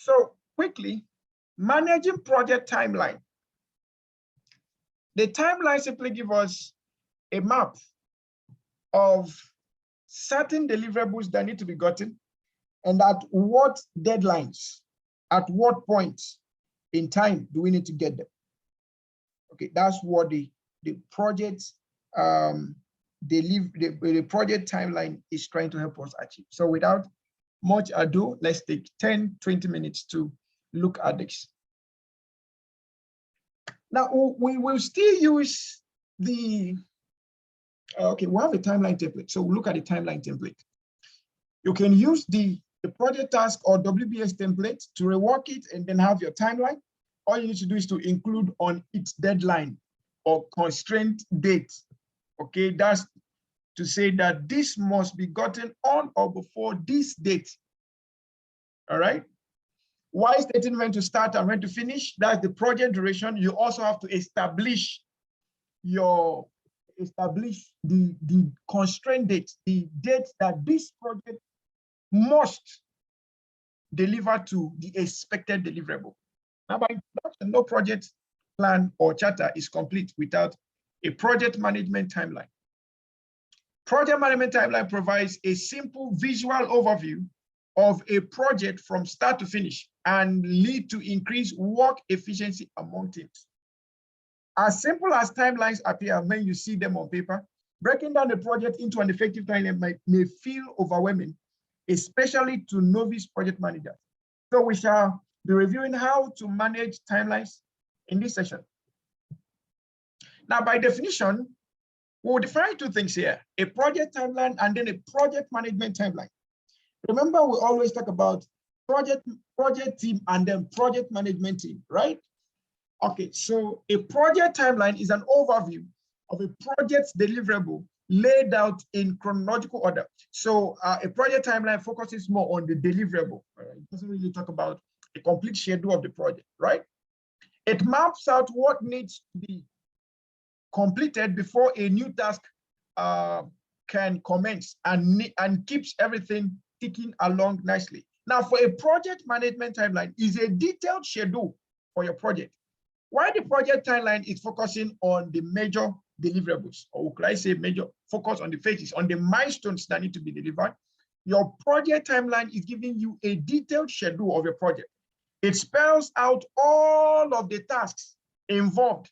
So quickly, managing project timeline. The timeline simply gives us a map of certain deliverables that need to be gotten and at what deadlines, at what points in time do we need to get them. Okay, that's what the project the project timeline is trying to help us achieve. So without much ado, let's take 10-20 minutes to look at this. Now we will still use the okay, we have a timeline template. So we'll look at the timeline template. You can use the project task or WBS template to rework it and then have your timeline. All you need to do is to include on its deadline or constraint date. Okay, that's to say that this must be gotten on or before this date. All right. Why stating when to start and when to finish? That's the project duration. You also have to establish the constraint date, the date that this project must deliver to the expected deliverable. Now, by introduction, no project plan or charter is complete without a project management timeline. Project management timeline provides a simple visual overview of a project from start to finish and lead to increased work efficiency among teams. As simple as timelines appear when you see them on paper, breaking down the project into an effective timeline may feel overwhelming, especially to novice project managers. So we shall be reviewing how to manage timelines in this session. Now, by definition, we'll define two things here, a project timeline and then a project management timeline. Remember, we always talk about project team and then project management team, right? Okay, so a project timeline is an overview of a project's deliverable laid out in chronological order. So a project timeline focuses more on the deliverable. Right? It doesn't really talk about a complete schedule of the project, right? It maps out what needs to be completed before a new task can commence and keeps everything ticking along nicely. Now, for a project management timeline is a detailed schedule for your project. While the project timeline is focusing on the major deliverables, or could I say major focus on the phases, on the milestones that need to be delivered, your project timeline is giving you a detailed schedule of your project. It spells out all of the tasks involved.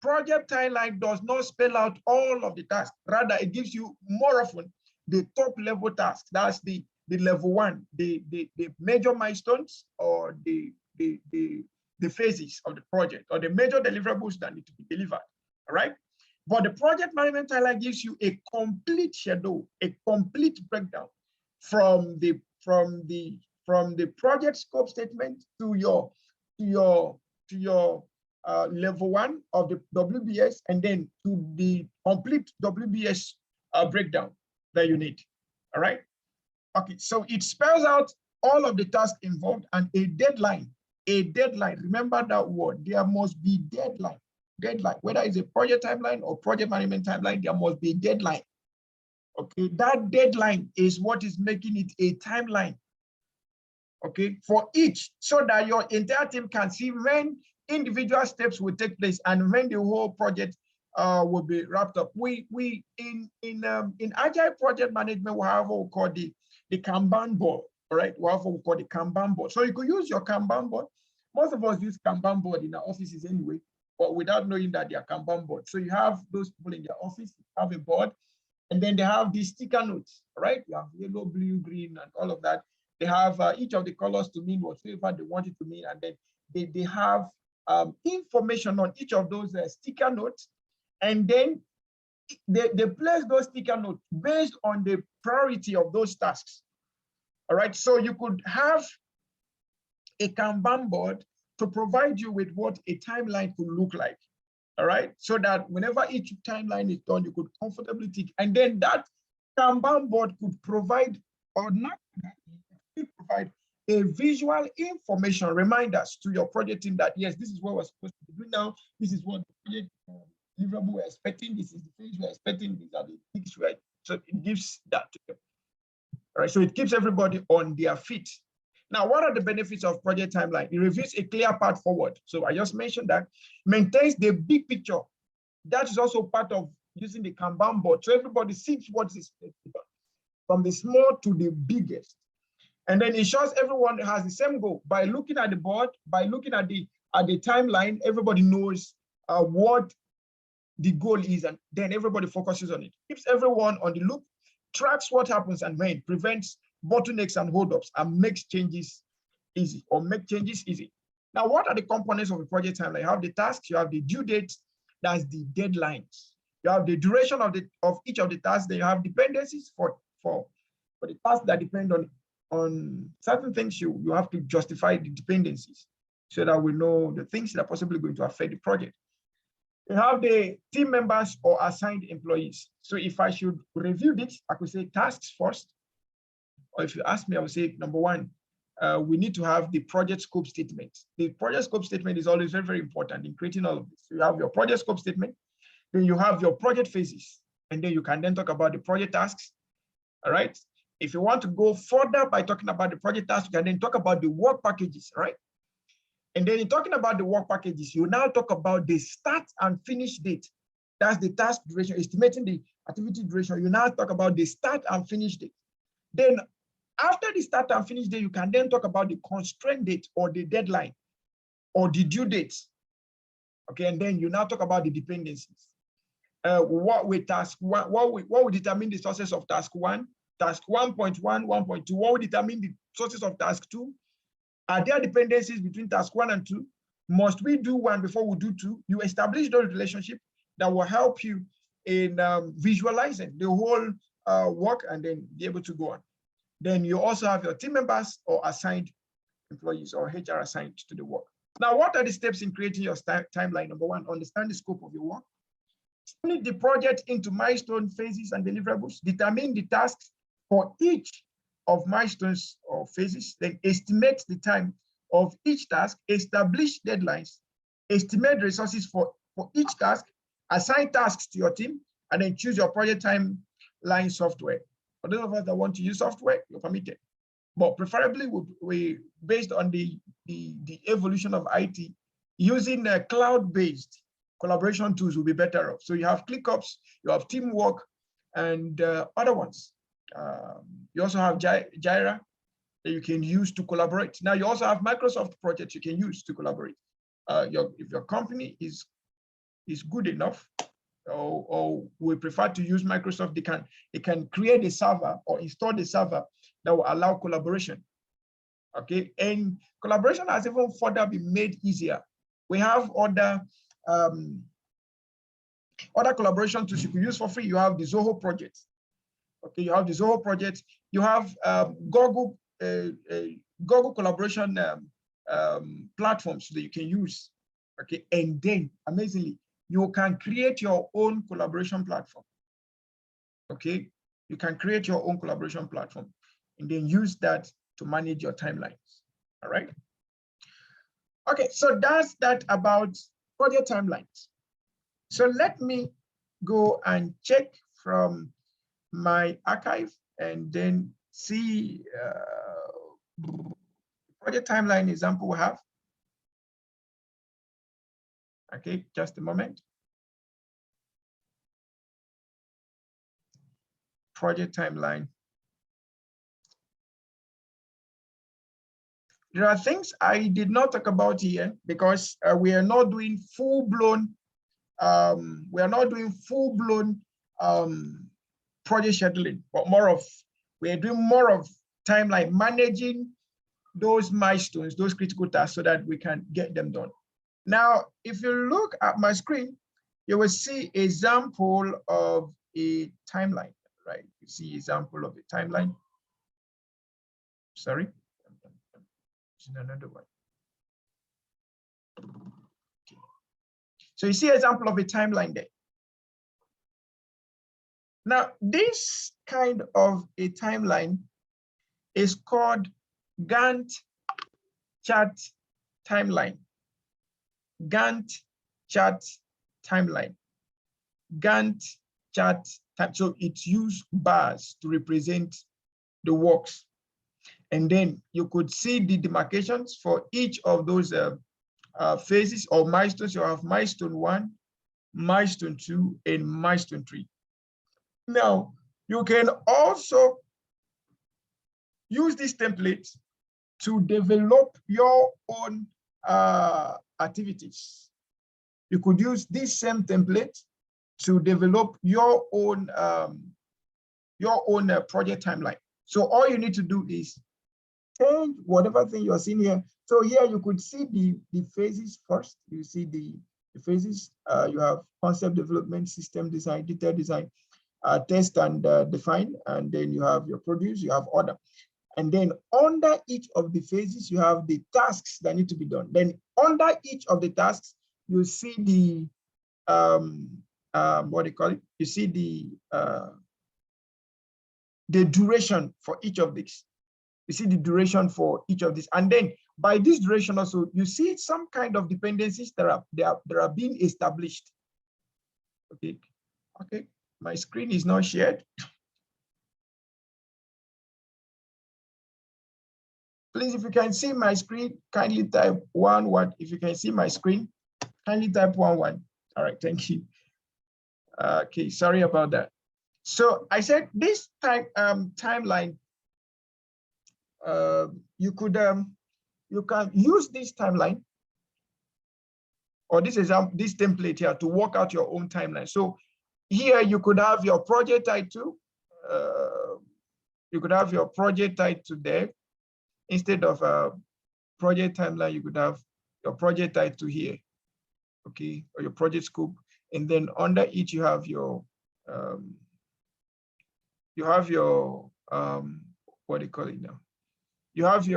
Project timeline does not spell out all of the tasks. Rather, it gives you more often the top level tasks. That's the level one, the major milestones or the phases of the project or the major deliverables that need to be delivered. All right. But the project management timeline gives you a complete schedule, a complete breakdown from the project scope statement to your level one of the WBS, and then to the complete WBS breakdown that you need. All right. Okay, so it spells out all of the tasks involved and a deadline. A deadline. Remember that word. There must be deadline. Deadline. Whether it's a project timeline or project management timeline, there must be a deadline. Okay, that deadline is what is making it a timeline. Okay, for each, so that your entire team can see when individual steps will take place and when the whole project will be wrapped up. We in agile project management, we have what we call the Kanban board. All right, we have what we call the Kanban board. So you could use your Kanban board. Most of us use Kanban board in our offices anyway, but without knowing that they are Kanban board. So you have those people in their office have a board, and then they have these sticker notes. All right, you have yellow, blue, green, and all of that. They have each of the colors to mean whatever they want it to mean, and then they have information on each of those sticker notes, and then they place those sticker notes based on the priority of those tasks. All right, so you could have a Kanban board to provide you with what a timeline could look like. All right, so that whenever each timeline is done, you could comfortably tick, and then that Kanban board could provide or not provide a visual information reminders to your project team that yes, this is what we're supposed to be doing now. This is what the project deliverable we're expecting. This is the things we're expecting. These are the things, right? So it gives that to them. All right. So it keeps everybody on their feet. Now, what are the benefits of project timeline? It reveals a clear path forward. So I just mentioned that. Maintains the big picture. That is also part of using the Kanban board. So everybody sees what is from the small to the biggest. And then it shows everyone has the same goal. By looking at the board, by looking at the timeline, everybody knows what the goal is, and then everybody focuses on it. Keeps everyone on the loop, tracks what happens and when, prevents bottlenecks and holdups, and makes changes easy, or make changes easy. Now, what are the components of a project timeline? You have the tasks, you have the due dates, that's the deadlines. You have the duration of each of the tasks. Then you have dependencies for the tasks that depend on certain things. You have to justify the dependencies so that we know the things that are possibly going to affect the project. You have the team members or assigned employees. So if I should review this, I could say tasks first. Or if you ask me, I would say number one, we need to have the project scope statement. The project scope statement is always very, very important in creating all of this. So you have your project scope statement, then you have your project phases, and then you can then talk about the project tasks. All right. If you want to go further by talking about the project tasks, you can then talk about the work packages, right? And then in talking about the work packages, you now talk about the start and finish date. That's the task duration, estimating the activity duration. You now talk about the start and finish date. Then after the start and finish date, you can then talk about the constraint date or the deadline or the due dates. Okay, and then you now talk about the dependencies. What will determine the sources of task one, task 1.1, 1.2, what will determine the sources of task two? Are there dependencies between task 1 and 2? Must we do 1 before we do 2? You establish those relationships that will help you in visualizing the whole work and then be able to go on. Then you also have your team members or assigned employees or HR assigned to the work. Now, what are the steps in creating your timeline? Number one, understand the scope of your work. Split the project into milestone phases and deliverables. Determine the tasks for each of milestones or phases, then estimate the time of each task, establish deadlines, estimate resources for each task, assign tasks to your team, and then choose your project timeline software. For those of us that want to use software, you're permitted. But preferably, we based on the evolution of IT, using cloud-based collaboration tools will be better off. So you have ClickUps, you have Teamwork, and other ones. You also have Jira that you can use to collaborate. Now you also have Microsoft projects you can use to collaborate. If your company is good enough, or we prefer to use Microsoft, they can create a server or install the server that will allow collaboration. Okay, and collaboration has even further been made easier. We have other collaboration tools you can use for free. You have the Zoho project. Okay, you have the Zoho project. You have Google collaboration platforms that you can use. Okay, and then amazingly, you can create your own collaboration platform. Okay, you can create your own collaboration platform and then use that to manage your timelines. All right. Okay, so that's that about project timelines. So let me go and check from my archive and then see project timeline example we have. Okay, just a moment. Project timeline. There are things I did not talk about here because we are not doing full-blown project scheduling, but we are doing more of timeline, managing those milestones, those critical tasks so that we can get them done. Now, if you look at my screen, you will see example of a timeline, right? You see example of a timeline. Sorry, another one. Okay. So you see example of a timeline there. Now, this kind of a timeline is called Gantt chart timeline. Gantt chart timeline. Gantt chart time. So it uses bars to represent the works. And then you could see the demarcations for each of those phases or milestones. You have milestone 1, milestone 2, and milestone 3. Now, you can also use this template to develop your own activities. You could use this same template to develop your own project timeline. So all you need to do is change whatever thing you're seeing here. So here you could see the phases first. You see the phases. You have concept development, system design, detail design, test and define, and then you have your produce, you have order. And then under each of the phases, you have the tasks that need to be done. Then under each of the tasks, you see the, what do you call it? You see the duration for each of these. You see the duration for each of these. And then by this duration also, you see some kind of dependencies that are being established. Okay, okay, my screen is not shared. Please, if you can see my screen, kindly type 1. If you can see my screen, kindly type 1. All right, thank you. Okay, sorry about that. So I said this timeline, you can use this timeline or this template here to work out your own timeline. So here you could have your project title. You could have your project title there. Instead of a project timeline, you could have your project title here, okay, or your project scope. And then under each, you have your, what do you call it now? You have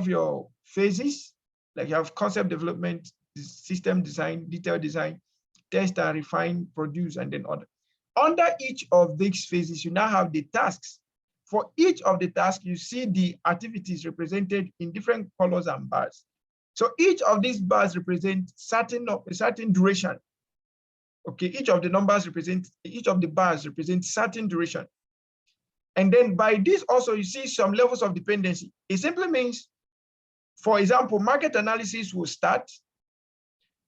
your phases, like you have concept development, system design, detail design, test and refine, produce, and then order. Under each of these phases, you now have the tasks. For each of the tasks, you see the activities represented in different colors and bars. So each of these bars represent a certain duration. Okay, each of the bars represent certain duration. And then by this also, you see some levels of dependency. It simply means, for example, market analysis will start,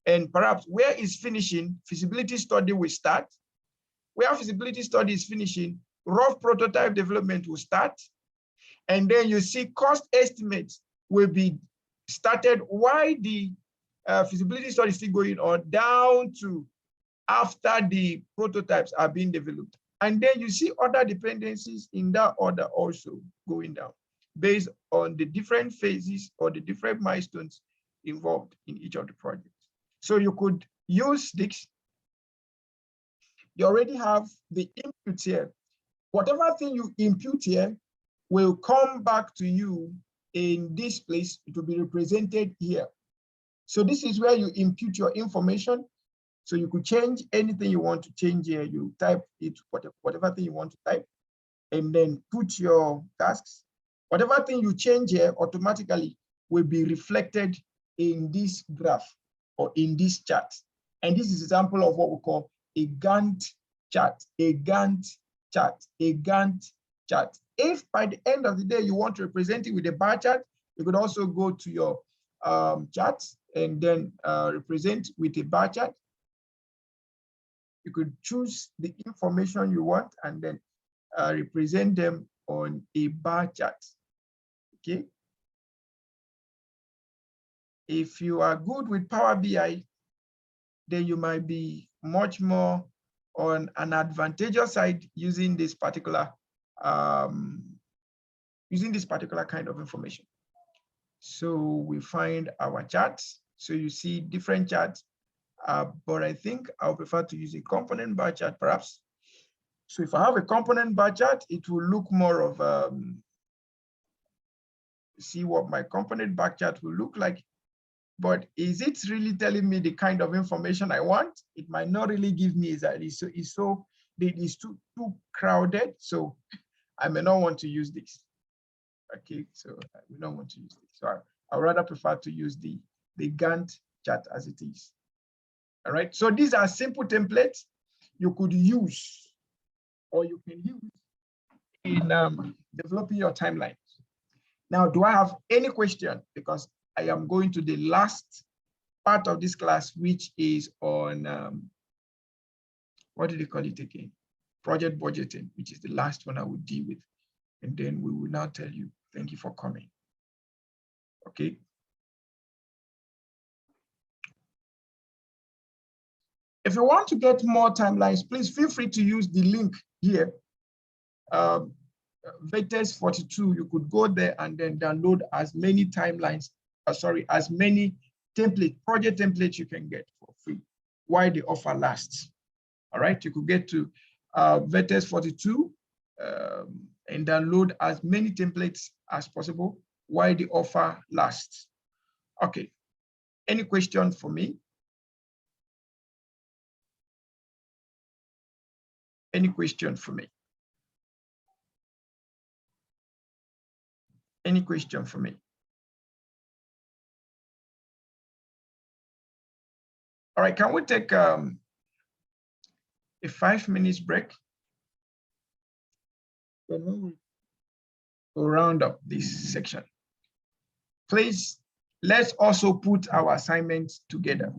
and perhaps where is finishing, feasibility study will start. Where feasibility study is finishing, rough prototype development will start. And then you see cost estimates will be started while the feasibility study is still going on down to after the prototypes are being developed. And then you see other dependencies in that order also going down based on the different phases or the different milestones involved in each of the projects. So you could use this. You already have the input here. Whatever thing you input here will come back to you in this place. It will be represented here. So this is where you input your information. So you could change anything you want to change here. You type it, whatever thing you want to type, and then put your tasks. Whatever thing you change here automatically will be reflected in this graph or in this chart. And this is an example of what we call a Gantt chart, a Gantt chart, a Gantt chart. If by the end of the day you want to represent it with a bar chart, you could also go to your charts and then represent with a bar chart. You could choose the information you want and then represent them on a bar chart. Okay. If you are good with Power BI, then you might be much more on an advantageous side using this particular kind of information. So we find our charts. So you see different charts, but I think I'll prefer to use a component bar chart perhaps. So if I have a component bar chart, it will look more of, see what my component bar chart will look like. But is it really telling me the kind of information I want? It might not really give me that. It is too crowded. So I may not want to use this. Okay, so I may not want to use this. So I would rather prefer to use the Gantt chart as it is. All right, so these are simple templates you could use or you can use in developing your timelines. Now, do I have any question? Because I am going to the last part of this class, which is on, what did they call it again? Project budgeting, which is the last one I will deal with. And then we will now tell you, thank you for coming. Okay. If you want to get more timelines, please feel free to use the link here. Vectors 42, you could go there and then download as many timelines, as many project templates you can get for free while the offer lasts. All right, you could get to Vectors 42 and download as many templates as possible while the offer lasts. Okay, any questions for me? Any question for me? Any question for me? All right, can we take a 5 minutes break? We'll round up this section. Please, let's also put our assignments together.